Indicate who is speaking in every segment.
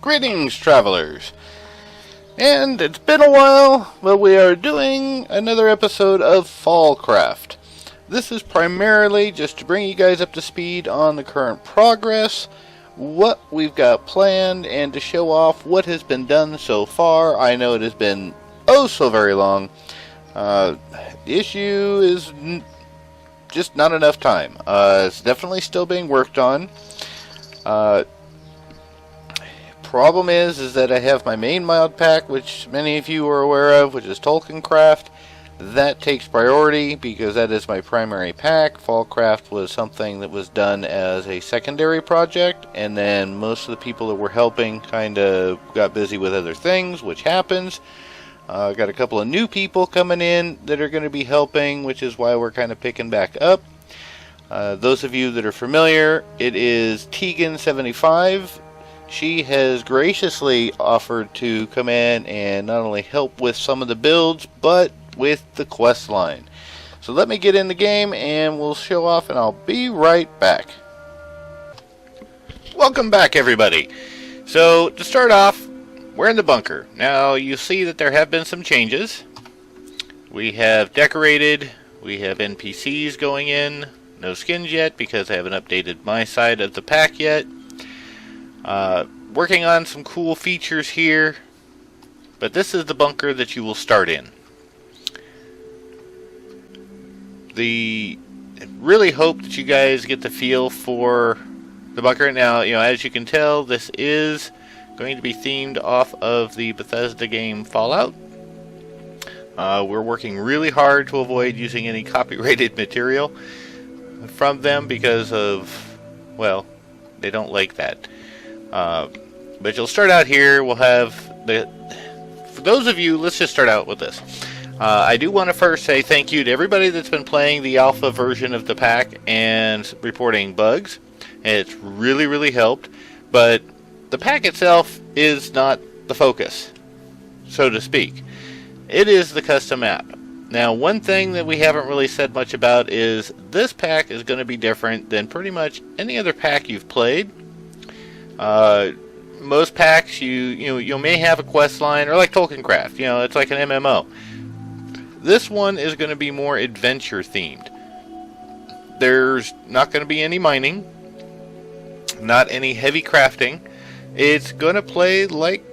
Speaker 1: Greetings, travelers! And it's been a while, but we are doing another episode of FallCraft. This is primarily just to bring you guys up to speed on the current progress, what we've got planned, and to show off what has been done so far. I know it has been oh so very long. The issue is just not enough time. It's definitely still being worked on. Problem is that I have my main mod pack, which many of you are aware of, which is FallCraft. That takes priority because that is my primary pack. FallCraft was something that was done as a secondary project, and then most of the people that were helping kind of got busy with other things, which happens. Got a couple of new people coming in that are going to be helping, which is why we're kind of picking back up. Those of you that are familiar, it is Tegan75. She has graciously offered to come in and not only help with some of the builds, but with the quest line. So let me get in the game and we'll show off, and I'll be right back. Welcome back, everybody. So to start off, we're in the bunker. Now you see that there have been some changes. We have decorated, we have NPCs going in, no skins yet because I haven't updated my side of the pack yet. Working on some cool features here, but this is the bunker that you will start in. Really hope that you guys get the feel for the bunker. Now, as you can tell, this is going to be themed off of the Bethesda game Fallout. We're working really hard to avoid using any copyrighted material from them because of, well, they don't like that. But you'll start out here. We'll have for those of you, let's just start out with this. I do want to first say thank you to everybody that's been playing the alpha version of the pack and reporting bugs. It's really helped, but the pack itself is not the focus, so to speak. It is the custom map. Now, one thing that we haven't really said much about is this pack is going to be different than pretty much any other pack you've played. Most packs, you may have a quest line, or like FallCraft, it's like an MMO. This one is going to be more adventure themed. There's not going to be any mining, not any heavy crafting. It's going to play like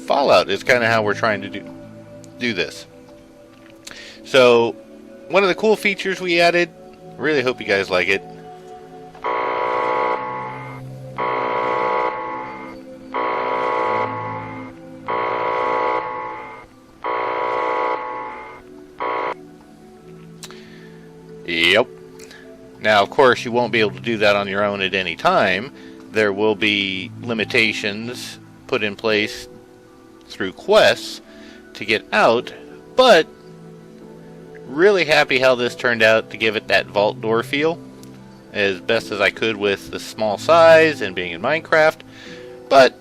Speaker 1: Fallout is kind of how we're trying to do this. So, one of the cool features we added, really hope you guys like it. Yep. Now, of course, you won't be able to do that on your own at any time. There will be limitations put in place through quests to get out, but really happy how this turned out to give it that vault door feel as best as I could with the small size and being in Minecraft. But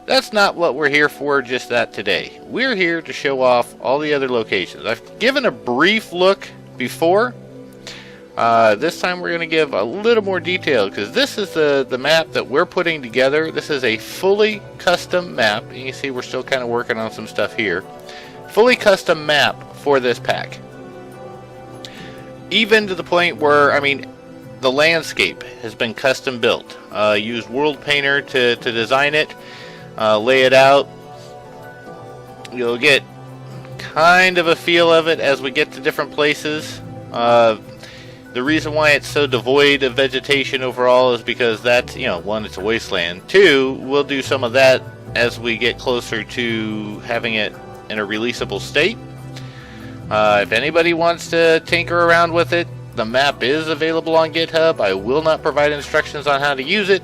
Speaker 1: that's not what we're here for, just that today. We're here to show off all the other locations. I've given a brief look before. This time we're going to give a little more detail because this is the map that we're putting together. This is a fully custom map. You can see we're still kind of working on some stuff here. Fully custom map for this pack. Even to the point where, the landscape has been custom built. Used World Painter to design it, lay it out. You'll get kind of a feel of it as we get to different places. The reason why it's so devoid of vegetation overall is because that's, one, it's a wasteland. Two, we'll do some of that as we get closer to having it in a releasable state. If anybody wants to tinker around with it, the map is available on GitHub. I will not provide instructions on how to use it.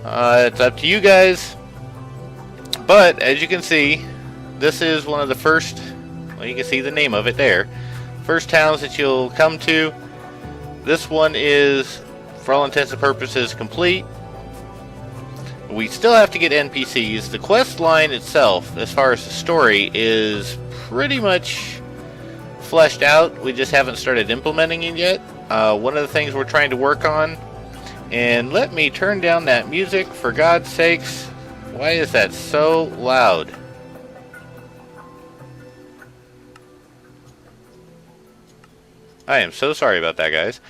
Speaker 1: It's up to you guys. But, as you can see, this is one of the first, well, you can see the name of it there, first towns that you'll come to. This one is, for all intents and purposes, complete. We still have to get NPCs. The quest line itself, as far as the story, is pretty much fleshed out. We just haven't started implementing it yet. One of the things we're trying to work on, and let me turn down that music for God's sakes Why is that so loud? I am so sorry about that, guys.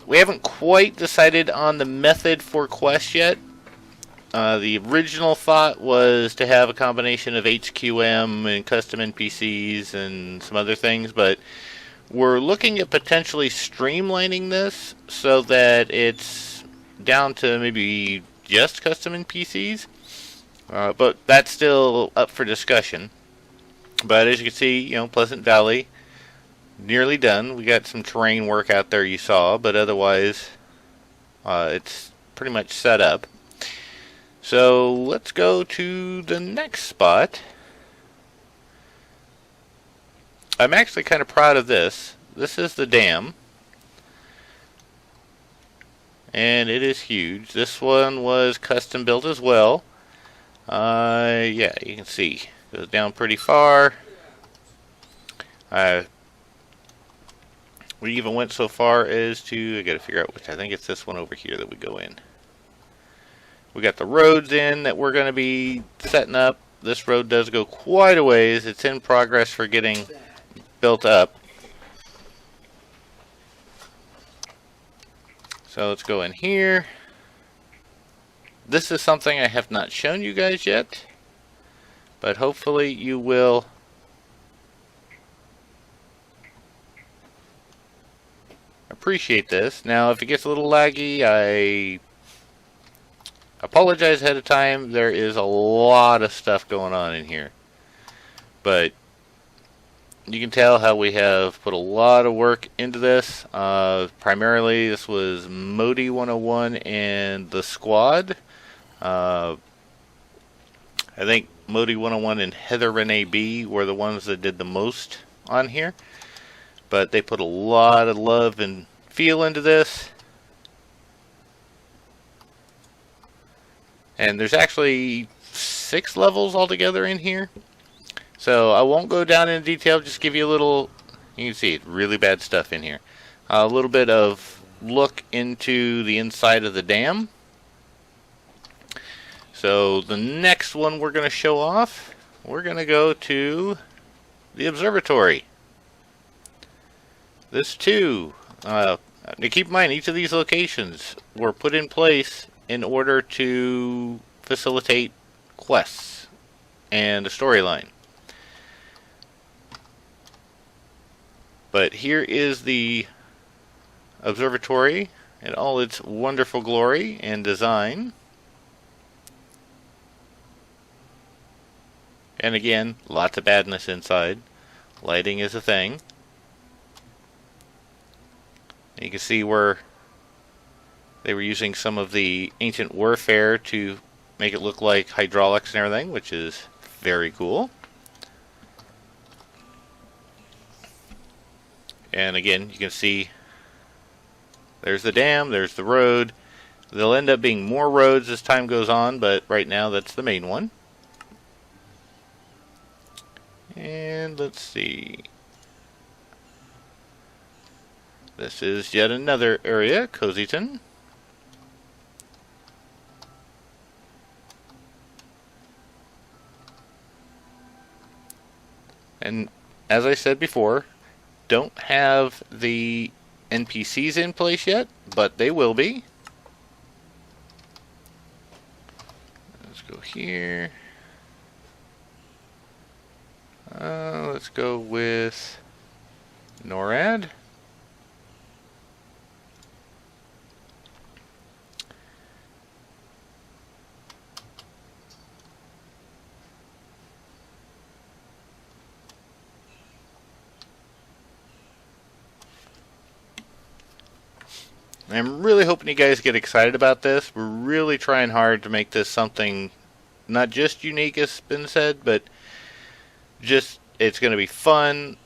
Speaker 1: We haven't quite decided on the method for quests yet. The original thought was to have a combination of HQM and custom NPCs and some other things, but we're looking at potentially streamlining this so that it's down to maybe just custom NPCs. But that's still up for discussion. But as you can see, you know, Pleasant Valley, nearly done. We got some terrain work out there you saw, but otherwise it's pretty much set up. So let's go to the next spot. I'm actually kind of proud of this. This is the dam. And it is huge. This one was custom built as well. Yeah, you can see. It goes down pretty far. We even went so far as to, I gotta figure out which, I think it's this one over here that we go in. We got the roads in that we're going to be setting up. This road does go quite a ways. It's in progress for getting built up. So let's go in here. This is something I have not shown you guys yet, but hopefully you will appreciate this. Now, if it gets a little laggy, I apologize ahead of time. There is a lot of stuff going on in here, but you can tell how we have put a lot of work into this. Primarily, this was Modi 101 and the squad. I think Modi 101 and Heather Renee B were the ones that did the most on here, but they put a lot of love and feel into this. And there's actually 6 levels altogether in here. So I won't go down in detail, just give you a little, you can see really bad stuff in here. A little bit of look into the inside of the dam. So the next one we're going to show off, we're going to go to the observatory. This too, now keep in mind, each of these locations were put in place in order to facilitate quests and a storyline. But here is the observatory in all its wonderful glory and design. And again, lots of badness inside. Lighting is a thing. And you can see where they were using some of the ancient warfare to make it look like hydraulics and everything, which is very cool. And again, you can see there's the dam, there's the road. There'll end up being more roads as time goes on, but right now that's the main one. And let's see. This is yet another area, Cozyton. And as I said before, don't have the NPCs in place yet, but they will be. Let's go here. Let's go with NORAD. I'm really hoping you guys get excited about this. We're really trying hard to make this something not just unique, as been said, but just it's going to be fun.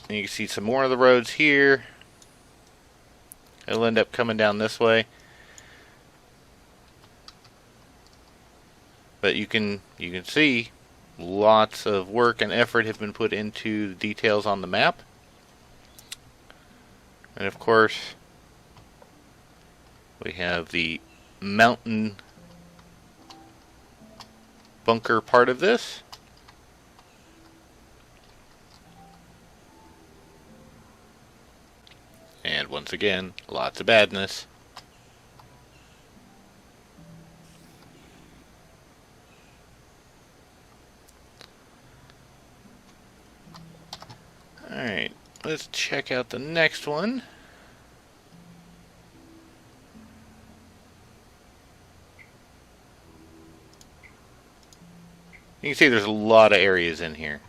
Speaker 1: And you can see some more of the roads here. It'll end up coming down this way. But you can see lots of work and effort have been put into the details on the map. And of course, we have the mountain bunker part of this. And once again, lots of badness. Alright, let's check out the next one. You can see there's a lot of areas in here.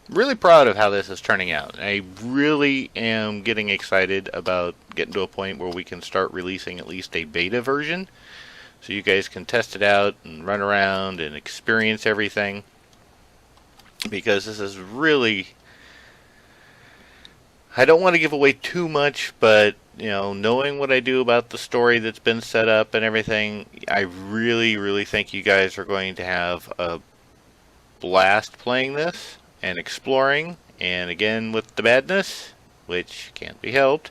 Speaker 1: Really proud of how this is turning out. I really am getting excited about getting to a point where we can start releasing at least a beta version, so you guys can test it out and run around and experience everything, because this is really, I don't want to give away too much, but you know, knowing what I do about the story that's been set up and everything, I really think you guys are going to have a blast playing this and exploring, and again with the badness, which can't be helped.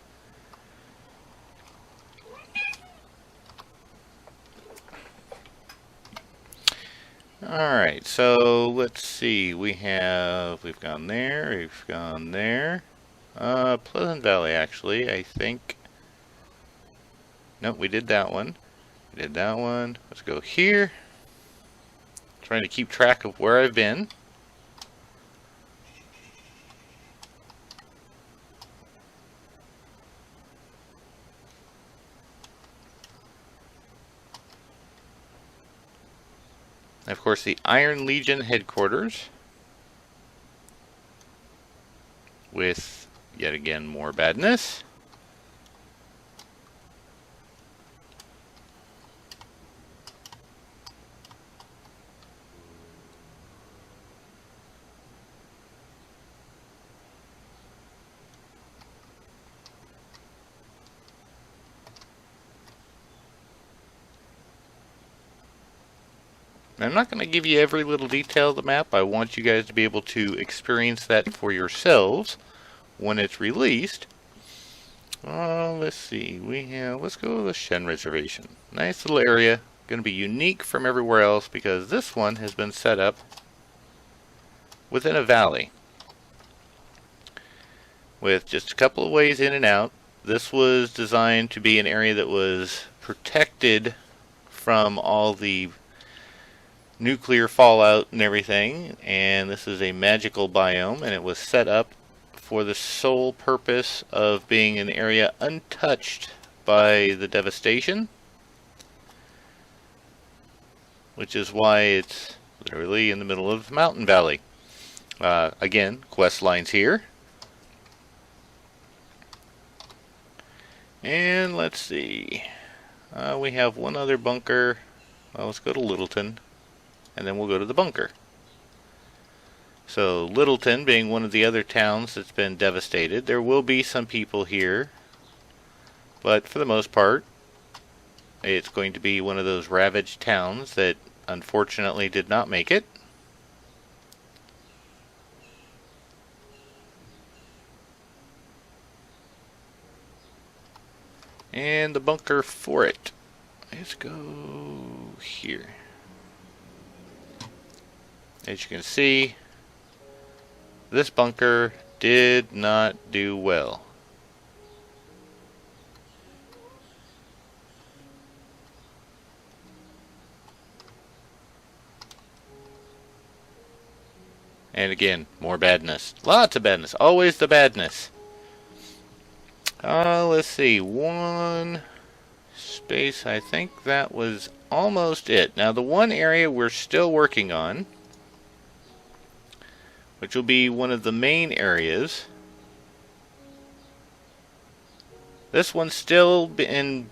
Speaker 1: Alright, so let's see, we've gone there, we've gone there. Pleasant Valley, actually, I think. Nope, we did that one. We did that one. Let's go here. Trying to keep track of where I've been. And of course, the Iron Legion headquarters, with yet again more badness. I'm not going to give you every little detail of the map. I want you guys to be able to experience that for yourselves when it's released. Let's see. Let's go to the Shen Reservation. Nice little area. Going to be unique from everywhere else because this one has been set up within a valley with just a couple of ways in and out. This was designed to be an area that was protected from all the nuclear fallout and everything, and this is a magical biome, and it was set up for the sole purpose of being an area untouched by the devastation, which is why it's literally in the middle of the mountain valley. Again, quest lines here. And let's see, we have one other bunker. Well, let's go to Littleton, and then we'll go to the bunker. So Littleton being one of the other towns that's been devastated, there will be some people here, but for the most part it's going to be one of those ravaged towns that unfortunately did not make it. And the bunker for it, let's go here. As you can see, this bunker did not do well. And again, more badness. Lots of badness. Always the badness. Let's see. One space. I think that was almost it. Now, the one area we're still working on, which will be one of the main areas. This one's still in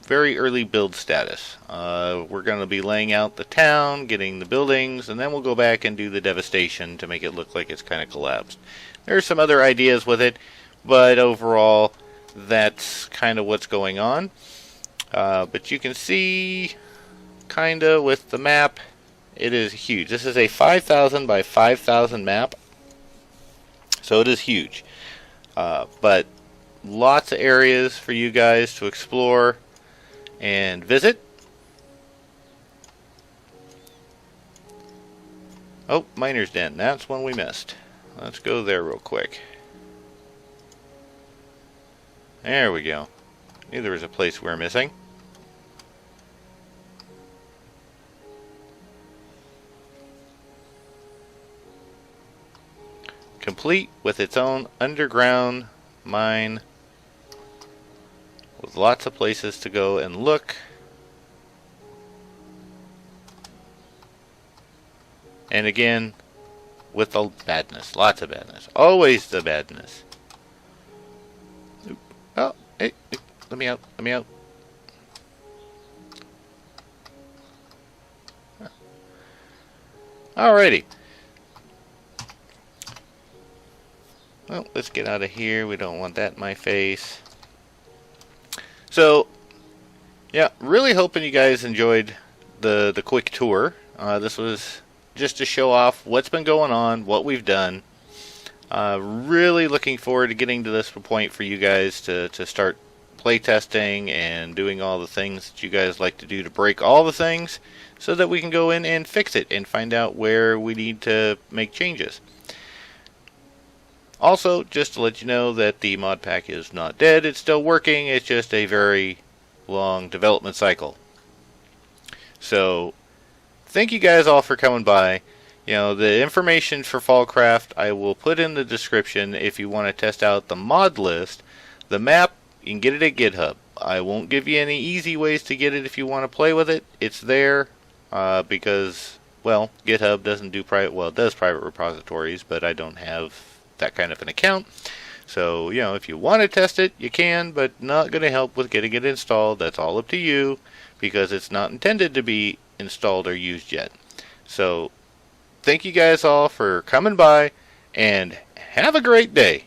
Speaker 1: very early build status. We're going to be laying out the town, getting the buildings, and then we'll go back and do the devastation to make it look like it's kind of collapsed. There are some other ideas with it, but overall, that's kind of what's going on. But you can see, kind of with the map, It is huge. This is a 5,000 by 5,000 map, so it is huge. But lots of areas for you guys to explore and visit. Oh, Miner's Den. That's one we missed. Let's go there real quick. There we go. Knew there was a place we're missing. Complete with its own underground mine with lots of places to go and look. And again, with the badness. Lots of badness. Always the badness. Oh, hey, let me out. Let me out. Alrighty. Well, let's get out of here. We don't want that in my face. So, yeah, really hoping you guys enjoyed the quick tour. This was just to show off what's been going on, what we've done. Really looking forward to getting to this point for you guys to start playtesting and doing all the things that you guys like to do to break all the things so that we can go in and fix it and find out where we need to make changes. Also, just to let you know that the mod pack is not dead, it's still working, it's just a very long development cycle. So, thank you guys all for coming by. You know, the information for FallCraft I will put in the description if you want to test out the mod list. The map, you can get it at GitHub. I won't give you any easy ways to get it if you want to play with it. It's there because, well, GitHub doesn't do private, well, it does private repositories, but I don't have that kind of an account. So, you know, if you want to test it, you can, but not going to help with getting it installed. That's all up to you because it's not intended to be installed or used yet. So, thank you guys all for coming by and have a great day.